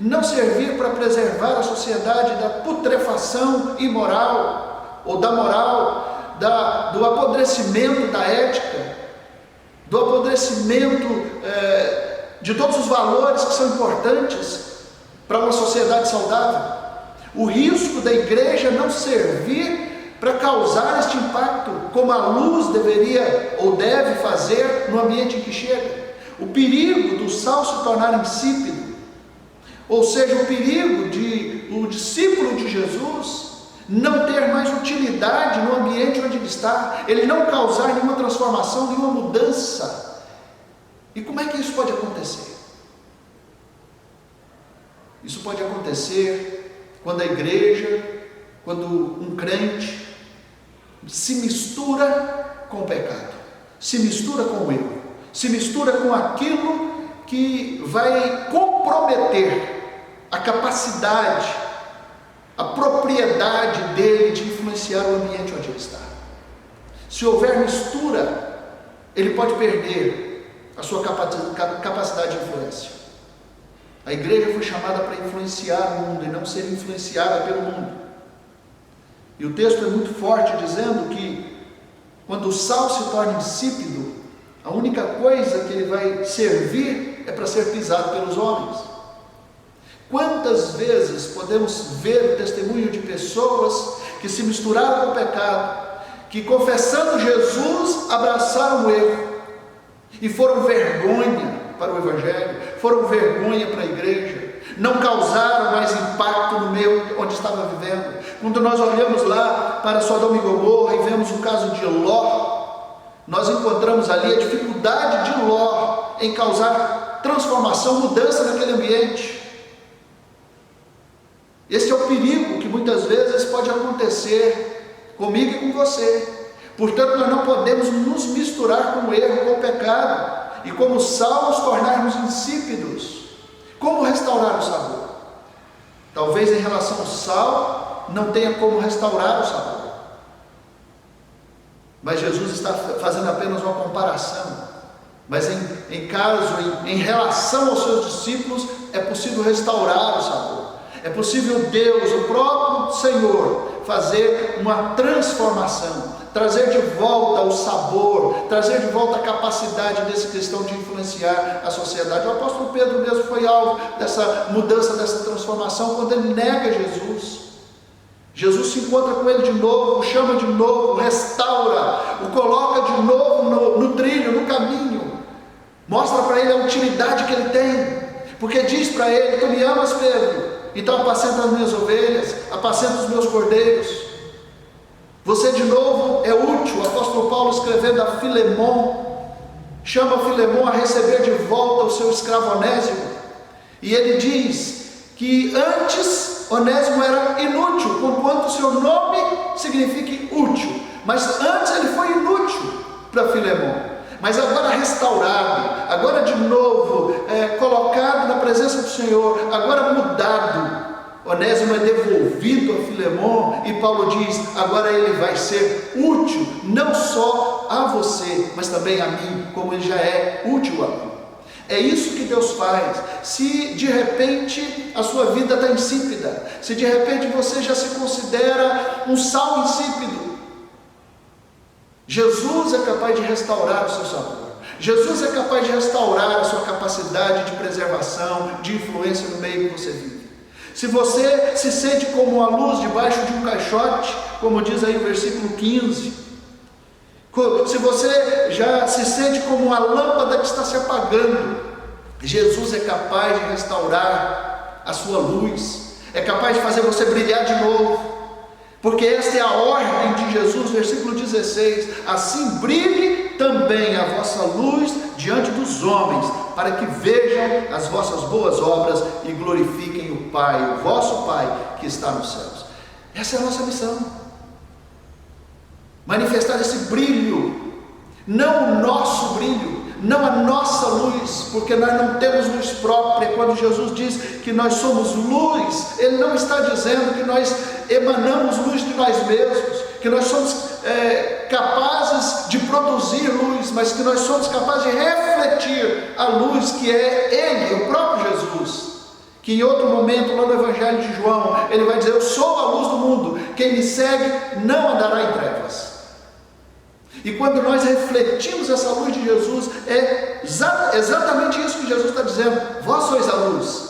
Não servir para preservar a sociedade da putrefação imoral, ou da moral, do apodrecimento da ética, do apodrecimento de todos os valores que são importantes para uma sociedade saudável. O risco da igreja não servir para causar este impacto, como a luz deveria ou deve fazer no ambiente em que chega. O perigo do sal se tornar insípido, ou seja, o perigo de o discípulo de Jesus não ter mais utilidade no ambiente onde ele está, ele não causar nenhuma transformação, nenhuma mudança. E como é que isso pode acontecer? Isso pode acontecer quando a igreja, quando um crente se mistura com o pecado, se mistura com o erro, se mistura com aquilo que vai comprometer a capacidade, a propriedade dele de influenciar o ambiente onde ele está. Se houver mistura, ele pode perder a sua capacidade de influência. A igreja foi chamada para influenciar o mundo e não ser influenciada pelo mundo. E o texto é muito forte, dizendo que quando o sal se torna insípido, a única coisa que ele vai servir é para ser pisado pelos homens. Quantas vezes podemos ver o testemunho de pessoas que se misturaram com o pecado, que confessando Jesus, abraçaram o erro e foram vergonha para o Evangelho, foram vergonha para a igreja, não causaram mais impacto no meio onde estava vivendo. Quando nós olhamos lá para Sodoma e Gomorra e vemos o caso de Ló, nós encontramos ali a dificuldade de Ló em causar transformação, mudança naquele ambiente. Esse é o perigo que muitas vezes pode acontecer comigo e com você. Portanto, nós não podemos nos misturar com o erro, com o pecado, e como sal nos tornarmos insípidos. Como restaurar o sabor? Talvez em relação ao sal não tenha como restaurar o sabor, mas Jesus está fazendo apenas uma comparação. Mas em relação aos seus discípulos, é possível restaurar o sabor. É possível Deus, o próprio Senhor, fazer uma transformação, trazer de volta o sabor, trazer de volta a capacidade desse cristão de influenciar a sociedade. O apóstolo Pedro mesmo foi alvo dessa mudança, dessa transformação, quando ele nega Jesus. Jesus se encontra com ele de novo, o chama de novo, o restaura, o coloca de novo no trilho, no caminho, mostra para ele a utilidade que ele tem, porque diz para ele: tu me amas, Pedro, então apacenta as minhas ovelhas, apacenta os meus cordeiros. Você de novo é útil. O apóstolo Paulo, escrevendo a Filemon, chama Filemon a receber de volta o seu escravo Onésimo, e ele diz que antes Onésimo era inútil, conquanto o seu nome signifique útil, mas antes ele foi inútil para Filemon, mas agora restaurado, agora de novo colocado na presença do Senhor, agora mudado, Onésimo é devolvido a Filemon, e Paulo diz: agora ele vai ser útil, não só a você, mas também a mim, como ele já é útil a mim. É isso que Deus faz. Se de repente a sua vida está insípida, se de repente você já se considera um sal insípido, Jesus é capaz de restaurar o seu sabor. Jesus é capaz de restaurar a sua capacidade de preservação, de influência no meio que você vive. Se você se sente como a luz debaixo de um caixote, como diz aí o versículo 15, se você já se sente como uma lâmpada que está se apagando, Jesus é capaz de restaurar a sua luz, é capaz de fazer você brilhar de novo, porque esta é a ordem de Jesus, versículo 16: assim brilhe também a vossa luz diante dos homens, para que vejam as vossas boas obras e glorifiquem o Pai, o vosso Pai que está nos céus. Essa é a nossa missão. Manifestar esse brilho, não o nosso brilho, não a nossa luz, porque nós não temos luz própria. Quando Jesus diz que nós somos luz, Ele não está dizendo que nós emanamos luz de nós mesmos, que nós somos capazes de produzir luz, mas que nós somos capazes de refletir a luz que é Ele, o próprio Jesus, que em outro momento, lá no Evangelho de João, Ele vai dizer: eu sou a luz do mundo, quem me segue não andará em trevas. E quando nós refletimos essa luz de Jesus, é exatamente isso que Jesus está dizendo: vós sois a luz.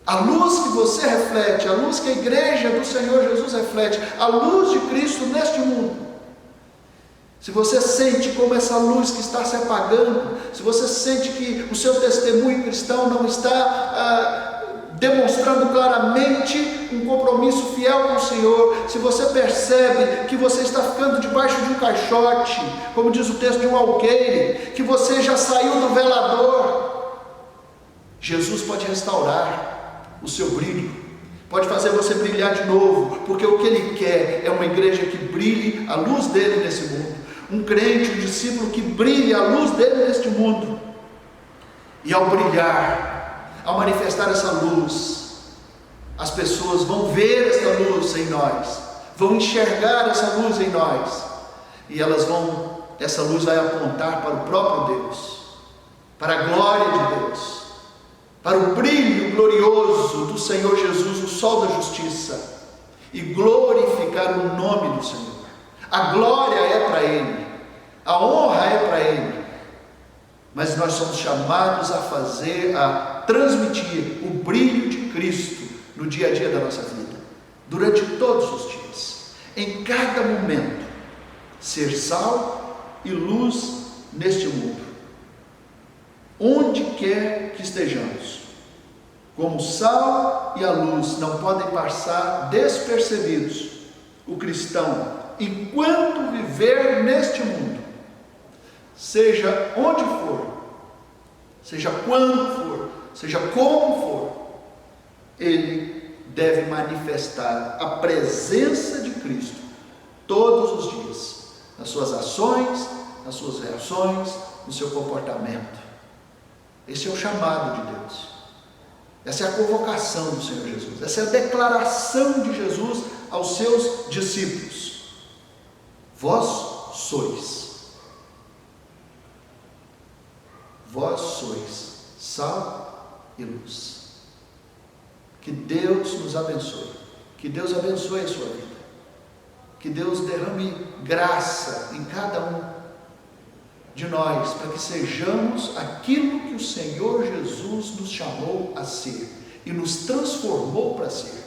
A luz que você reflete, a luz que a igreja do Senhor Jesus reflete, a luz de Cristo neste mundo. Se você sente como essa luz que está se apagando, se você sente que o seu testemunho cristão não está demonstrando claramente um compromisso fiel com o Senhor, se você percebe que você está ficando debaixo de um caixote, como diz o texto, de um alqueire, que você já saiu do velador, Jesus pode restaurar o seu brilho, pode fazer você brilhar de novo, porque o que Ele quer é uma igreja que brilhe a luz dele nesse mundo, um crente, um discípulo que brilhe a luz dele neste mundo. E ao brilhar, ao manifestar essa luz, as pessoas vão ver essa luz em nós, vão enxergar essa luz em nós, e essa luz vai apontar para o próprio Deus, para a glória de Deus, para o brilho glorioso do Senhor Jesus, o sol da justiça, e glorificar o nome do Senhor. A glória é para Ele, a honra é para Ele, mas nós somos chamados a transmitir o brilho de Cristo no dia a dia da nossa vida, durante todos os dias, em cada momento, ser sal e luz neste mundo, onde quer que estejamos. Como o sal e a luz não podem passar despercebidos, o cristão, enquanto viver neste mundo, seja onde for, seja quando for, seja como for, ele deve manifestar a presença de Cristo todos os dias, nas suas ações, nas suas reações, no seu comportamento. Esse é o chamado de Deus, essa é a convocação do Senhor Jesus, essa é a declaração de Jesus aos seus discípulos: vós sois sal e luz. Que Deus nos abençoe. Que Deus abençoe a sua vida. Que Deus derrame graça em cada um de nós, para que sejamos aquilo que o Senhor Jesus nos chamou a ser e nos transformou para ser.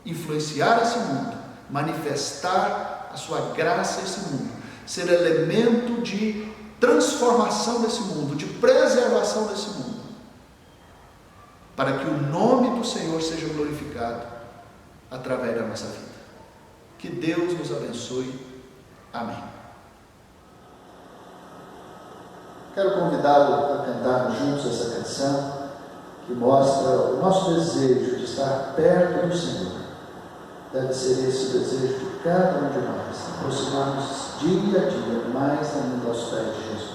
Influenciar esse mundo, manifestar a sua graça a esse mundo, ser elemento de transformação desse mundo, de preservação desse mundo, para que o nome do Senhor seja glorificado através da nossa vida. Que Deus nos abençoe. Amém. Quero convidá-lo a cantarmos juntos essa canção que mostra o nosso desejo de estar perto do Senhor. Deve ser esse o desejo de cada um de nós, aproximarmos dia a dia mais ainda aos pés de Jesus.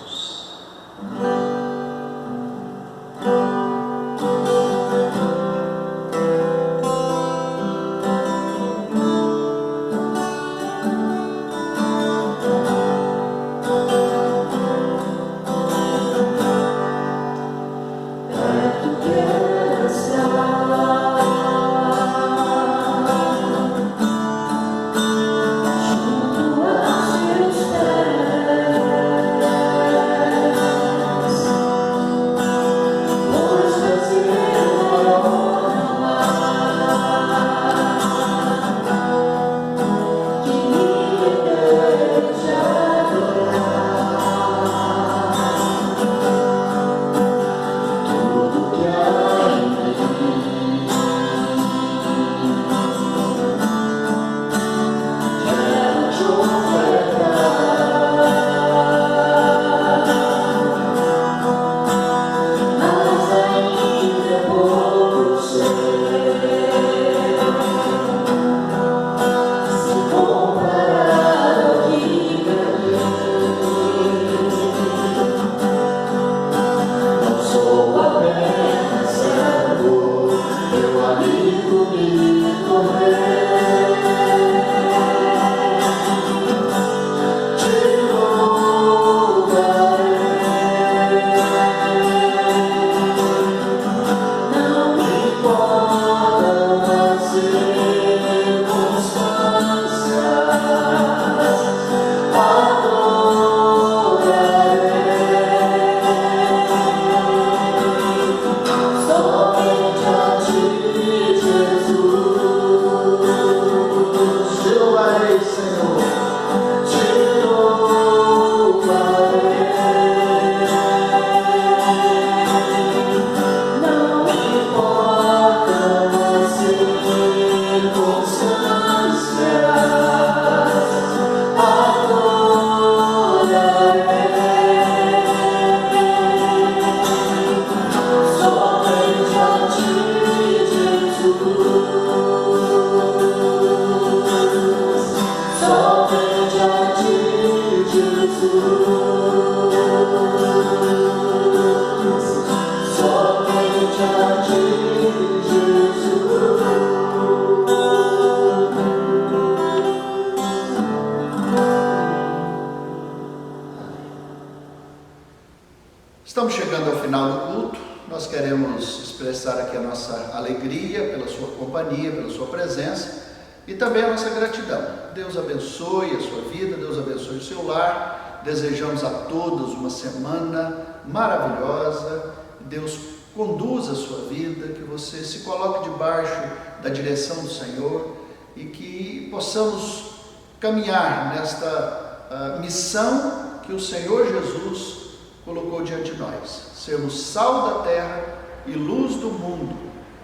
Estamos chegando ao final do culto. Nós queremos expressar aqui a nossa alegria pela sua companhia, pela sua presença e também a nossa gratidão. Deus abençoe a sua vida, Deus abençoe o seu lar. Desejamos a todos uma semana maravilhosa. Deus conduza a sua vida, que você se coloque debaixo da direção do Senhor e que possamos caminhar nesta missão que o Senhor Jesus colocou diante de nós, sermos sal da terra e luz do mundo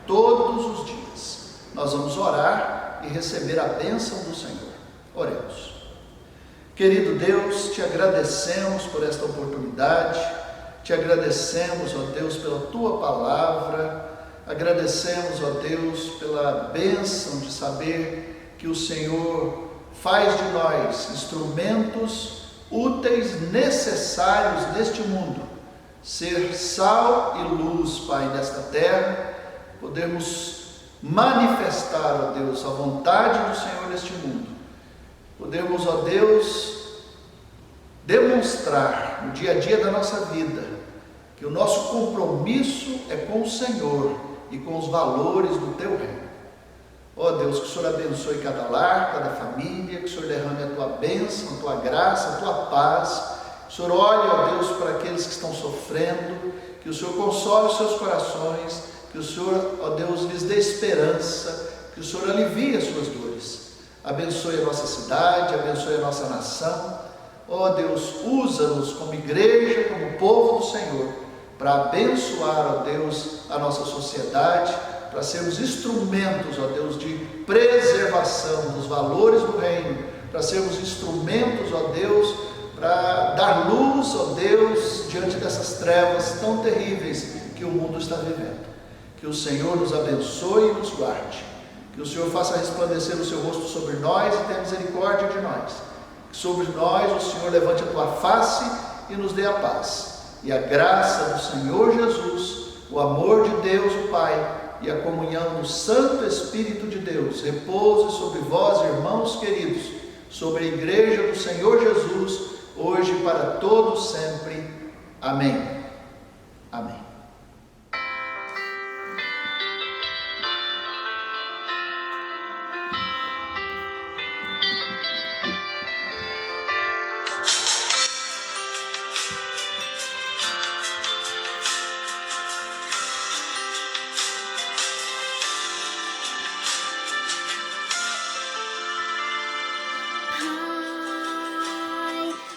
todos os dias. Nós vamos orar e receber a bênção do Senhor. Oremos. Querido Deus, te agradecemos por esta oportunidade, te agradecemos, ó Deus, pela tua palavra, agradecemos, ó Deus, pela bênção de saber que o Senhor faz de nós instrumentos úteis, necessários neste mundo, ser sal e luz, Pai, nesta terra, podemos manifestar, ó Deus, a vontade do Senhor neste mundo, podemos, ó Deus, demonstrar no dia a dia da nossa vida que o nosso compromisso é com o Senhor e com os valores do teu reino. Ó Deus, que o Senhor abençoe cada lar, cada família, que o Senhor derrame a tua bênção, a tua graça, a tua paz. Que o Senhor olhe, ó Deus, para aqueles que estão sofrendo, que o Senhor console os seus corações, que o Senhor, ó Deus, lhes dê esperança, que o Senhor alivie as suas dores. Abençoe a nossa cidade, abençoe a nossa nação. Ó Deus, usa-nos como igreja, como povo do Senhor, para abençoar, ó Deus, a nossa sociedade, para sermos instrumentos, ó Deus, de preservação dos valores do reino, para sermos instrumentos, ó Deus, para dar luz, ó Deus, diante dessas trevas tão terríveis que o mundo está vivendo. Que o Senhor nos abençoe e nos guarde, que o Senhor faça resplandecer o seu rosto sobre nós e tenha misericórdia de nós, que sobre nós o Senhor levante a tua face e nos dê a paz, e a graça do Senhor Jesus, o amor de Deus o Pai e a comunhão do Santo Espírito de Deus repouse sobre vós, irmãos queridos, sobre a igreja do Senhor Jesus, hoje e para todos sempre. Amém. Amém.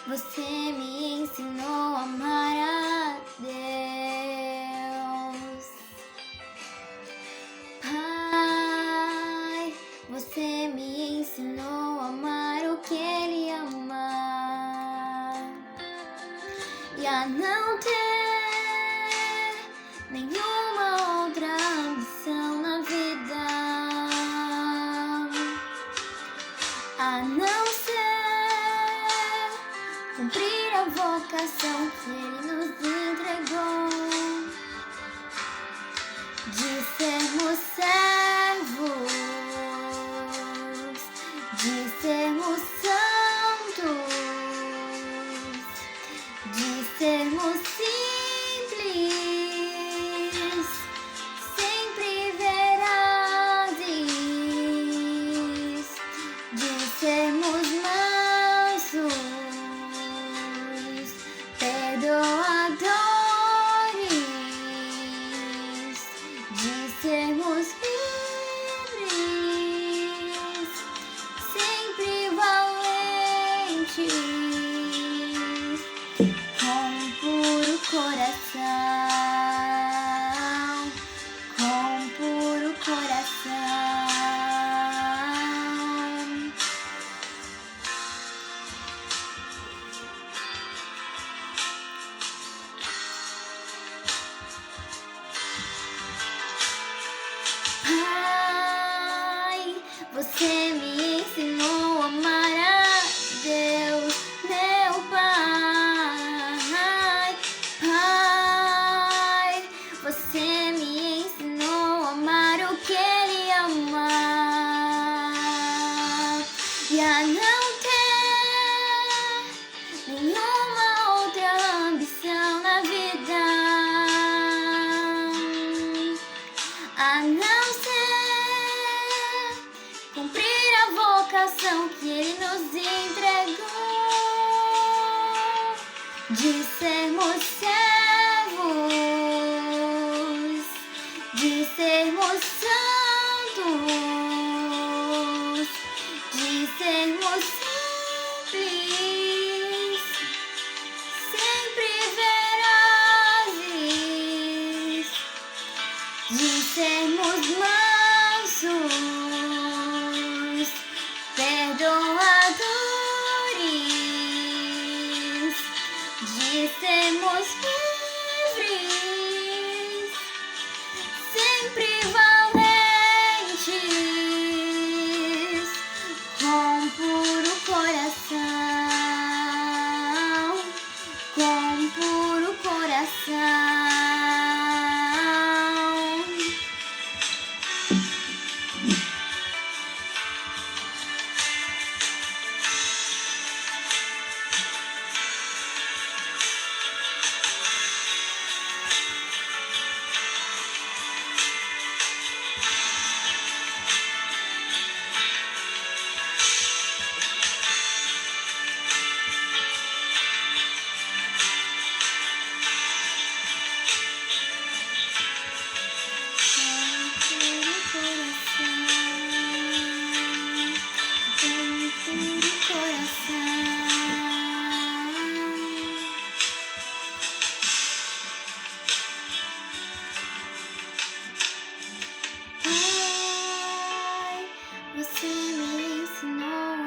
Você me ensinou a amar a Deus. Pai, você me ensinou a amar o que Ele ama e a não ter nenhuma outra ambição na vida, a não ser cumprir a vocação que Ele nos entregou, de sermos servos, de sermos santos, de sermos simples, sempre verazes, de sermos mansos, perdoadores, de sermos livres, sempre valentes, com puro coração, com puro coração. Pai, você me ensinou a amar a Deus, meu Pai. Pai, você me ensinou a amar o que Ele ama e a não ter nenhuma outra ambição na vida, a não ser cumprir a vocação ensinou